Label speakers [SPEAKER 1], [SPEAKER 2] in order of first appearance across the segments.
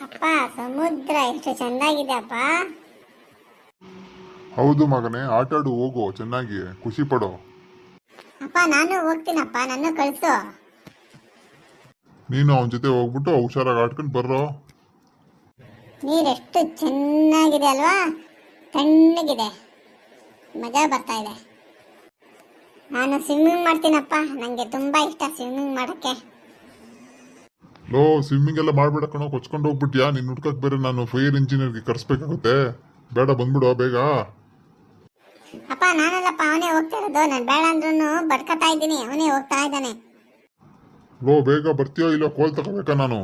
[SPEAKER 1] ಅಪ್ಪ ಸಮುದ್ರ ಎಷ್ಟು ಚೆಂದಾಗಿದೆ ಅಪ್ಪ.
[SPEAKER 2] ಹೌದು ಮಗನೇ, ಆಟಾಡು, ಹೋಗು, ಚೆನ್ನಾಗಿ ಖುಷಿ ಪಡೋ.
[SPEAKER 1] ಅಪ್ಪ ನಾನು ಹೋಗ್ತೀನಪ್ಪ, ನನ್ನ ಕಳಿಸು.
[SPEAKER 2] ನೀನು ಅವನ ಜೊತೆ ಹೋಗ್ಬಿಟ್ಟು ಹುಷಾರಾಗಿ ಆಡ್ಕೊಂಡು ಬರ್ರೋ.
[SPEAKER 1] ನೀರೆಷ್ಟು ಚೆನ್ನಾಗಿದೆ ಅಲ್ವಾ, ತಣ್ಣಗಿದೆ, ಮಜಾ ಬರ್ತಾ ಇದೆ. ನಾನು ಸ್ವಿಮ್ಮಿಂಗ್ ಮಾಡ್ತೀನಪ್ಪ, ನನಗೆ ತುಂಬಾ ಇಷ್ಟ ಸ್ವಿಮ್ಮಿಂಗ್ ಮಾಡೋಕ್ಕೆ.
[SPEAKER 2] ಲೋ, ಸ್ವಿಮ್ಮಿಂಗ್ ಎಲ್ಲ ಮಾಡ್ಬೇಡ ಕಣೋ, ಕೊಚ್ಕೊಂಡು ಹೋಗ್ಬಿಟ್ಯಾ? ನಿನ್ನ ಹುಡ್ಕಕ್ ಬೇರೆ ನಾನು ಫೈರ್ ಇಂಜಿನಿಯರ್ಗೆ ಕರ್ಸ್ಬೇಕಾಗುತ್ತೆ. ಬೇಡ, ಬಂದ್ಬಿಡು ಬೇಗ.
[SPEAKER 1] ಅಪ್ಪ ನಾನಲ್ಲಪ್ಪ, ಅವನೇ ಹೋಗ್ತಾ ಇರೋದು. ನಾನು ಬೇಡ ಅಂದ್ರೂ ಬಡ್ಕತಾ ಇದ್ದೀನಿ, ಅವನೇ ಹೋಗ್ತಾ ಇದ್ದಾನೆ.
[SPEAKER 2] ಲೋ, ಬೇಗ ಬರ್ತೀಯೋ ಇಲ್ಲ ಕೋಲ್ ತಗೋಬೇಕಾ ನಾನು?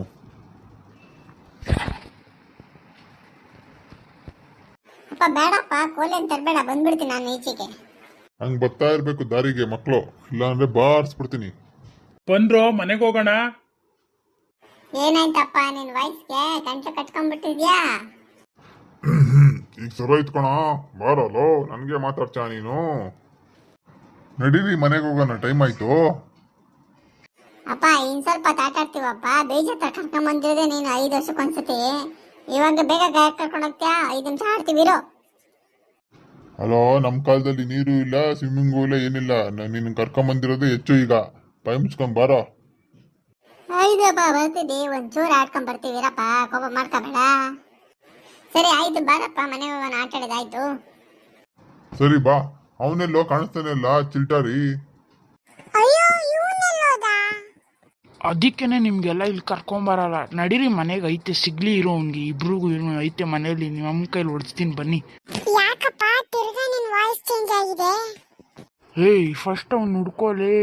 [SPEAKER 1] ಅಪ್ಪ ಬೇಡಪ್ಪ, ಕೋಲೇನ್ ತರಬೇಡ, ಬಂದ್ಬಿಡ್ತೀನಿ ನಾನು ಈಚೆಗೆ.
[SPEAKER 2] ಹಂಗ್ ಬರ್ತಾ ಇರ್ಬೇಕು ದಾರಿಗೆ ಮಕ್ಕಳು, ಇಲ್ಲಾಂದ್ರೆ ಬಾರಿಸ್ಬಿಡ್ತೀನಿ.
[SPEAKER 3] ಬಂದ್ರೋ, ಮನೆಗೆ ಹೋಗೋಣ.
[SPEAKER 1] ಏನಾಯ್ತಪ್ಪ ನಿನ್ ವಾಯ್ಸ್ಗೆ ಗಂಟೆ ಕಟ್ಕೊಂಡ್ಬಿಟ್ಟಿದ್ಯಾ?
[SPEAKER 2] ಈಗ ಸರ ಇತ್ಕೊಣ, ಬಾರಲ್ಲೋ, ನನ್ಗೆ ಮಾತಾಡ್ತಾ ನೀನು. ನಡೀರಿ ಮನೆಗೆ ಹೋಗೋಣ, ಟೈಮ್ ಆಯ್ತು.
[SPEAKER 1] ಅಪ್ಪ ಇನ್ ಸ್ವಲ್ಪ ಆಟಾಡ್ತೀವಪ್ಪ, ಬೇಜಾರ್ ಕರ್ಕೊಂಡ್ ಬಂದಿರೋದೆ ನೀನು 5 ವರ್ಷಕ್ಕೊಂದ್ಸತಿ. ಇವಾಗ ಬೇಗ ಗಾಯಕ್ ಕರ್ಕೊಂಡು ಹೋಗ್ತೀಯಾ? 5 ನಿಮಿಷ ಆಡ್ತೀವಿರೋ.
[SPEAKER 2] ಅಲೋ, ನಮ್ ಕಾಲದಲ್ಲಿ ನೀರು ಇಲ್ಲ, ಸ್ವಿಮ್ಮಿಂಗು ಇಲ್ಲ, ಏನಿಲ್ಲ. ನಿನ್ನ ಕರ್ಕೊಂಬಂದಿರೋದೇ ಹೆಚ್ಚು. ಈಗ ಬಾಯಿ ಮುಚ್ಕೊಂಡ್ ಬಾರೋ.
[SPEAKER 1] ಆಯ್ತಪ್ಪ ಬರ್ತೀವಿ, ಒಂಚೂರು ಆಡ್ಕೊಂಡ್ ಬರ್ತೀವಿರಪ್ಪ, ಕೋಪ ಮಾಡ್ಕೋಬೇಡ. ಸರಿ ಆಯ್ತು ಬಾರಪ್ಪ, ಮನೆ ಹೋಗೋಣ, ಆಟಾಡಿದಾಯ್ತು.
[SPEAKER 2] ಸರಿ ಬಾ. ಅವನೆಲ್ಲೋ ಕಾಣಿಸ್ತಾನೆ ಇಲ್ಲ, ಚಿಲ್ಟಾರಿ.
[SPEAKER 1] ಅಯ್ಯೋ ಇವನೆಲ್ಲೋದ?
[SPEAKER 3] ಅದಕ್ಕೇನೆ ನಿಮ್ಗೆಲ್ಲ ಇಲ್ಲಿ ಕರ್ಕೊಂಬರಲ್ಲ. ನಡೀರಿ, ಮನೆಗೆ ಐತೆ, ಸಿಗ್ಲಿ ಇರೋ ಅವ್ನಿಗೆ. ಇಬ್ರಿಗೂ ಐತೆ ಮನೇಲಿ, ನಿಮ್ಮ ಕೈಲಿ ಹೊಡ್ಸ್ತೀನಿ ಬನ್ನಿ.
[SPEAKER 1] ಯಾಕಪ್ಪ ತಿರ್ಗಾ ನಿನ್ ವಾಯ್ಸ್ ಚೇಂಜ್ ಆಗಿದೆ?
[SPEAKER 3] ಏಯ್, ಫಸ್ಟ್ ಅವ್ನು ಹುಡ್ಕೋಲೇ.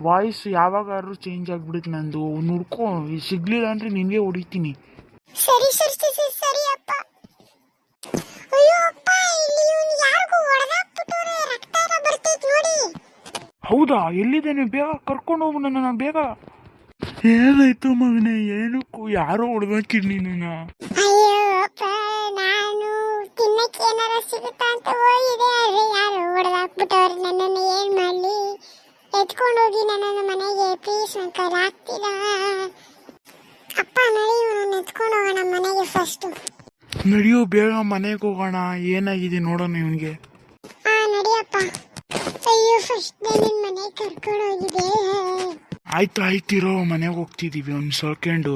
[SPEAKER 3] ವಾಯ್ಸ್ ಯಾವಾಗಾದ್ರೂ ಚೇಂಜ್ ಆಗ್ಬಿಡುತ್ತೆ ನಂದು. ಅವ್ನು ಹುಡ್ಕೋ, ಸಿಗ್ಲಿಲ್ಲ ಅಂದ್ರೆ ನಿನ್ಗೆ ಹೊಡಿತೀನಿ.
[SPEAKER 1] ಸರಿ ಸರಿ ಸರಿ ಸರಿ ಅಪ್ಪ. ಅಯ್ಯೋ ಅಪ್ಪ, ಇಲ್ಲಿ ಇವನು ಯಾರಿಗೂ ಹೊಡೆದಾಕ್ಬಿಟ್ಟವ್ರೆ, ರಕ್ತ ಎಲ್ಲ ಬರ್ತೈತೆ ನೋಡಿ.
[SPEAKER 3] ಹೌದಾ? ಎಲ್ಲಿದ್ದೇನೆ? ಬೇಗ ಕರ್ಕೊಂಡು ಹೋಗು ನನ್ನ, ಬೇಗ. ಏನಾಯ್ತು ಮಗನೇ? ಏನಕ್ಕೂ ಯಾರೋ ಹೊಡೆದಾಕಿದ್ ನಿನ್ನ?
[SPEAKER 1] ಅಯ್ಯೋ ಅಪ್ಪ, ನಾನು ತಿನ್ನಕ್ಕೆ ಏನಾರ ಸಿಗುತ್ತಾ ಅಂತ ಹೋಗಿದೆ, ಆದ್ರೆ ಯಾರು ಹೊಡೆದಾಕ್ಬಿಟ್ಟವ್ರೆ ನನ್ನನ್ನು. ಏನ್ ಮಾಡ್ಲಿ? ಎತ್ಕೊಂಡು ಹೋಗಿ ನನ್ನನ್ನು ಮನೆಗೆ ಪ್ಲೀಸ್, ನನ್ನ ಕೈಲಿ ಆಗ್ತಿಲ್ಲ. ಅಪ್ಪ ನಡಿ, ಇವನನ್ನು ಎತ್ಕೊಂಡು ಹೋಗೋಣ ಮನೆಗೆ ಫಸ್ಟ್.
[SPEAKER 3] ನಡಿಯೋ, ಬೇಗ ಮನೆಗೆ ಹೋಗೋಣ. ಏನಾಗಿದೆ ನೋಡೋಣ ಇವನಿಗೆ.
[SPEAKER 1] ಹಾ ನಡಿಯಪ್ಪ. ಅಯ್ಯೋ ಫಸ್ಟ್ ನಿನ್ನ ಮನೆಗೆ ಕರ್ಕೊಂಡು ಹೋಗಿದೆ.
[SPEAKER 3] ಆಯ್ತು ಆಯ್ತಿರೋ, ಮನೆಗೆ ಹೋಗ್ತಿದೀವಿ. ಒಂದು ಸೆಕೆಂಡು.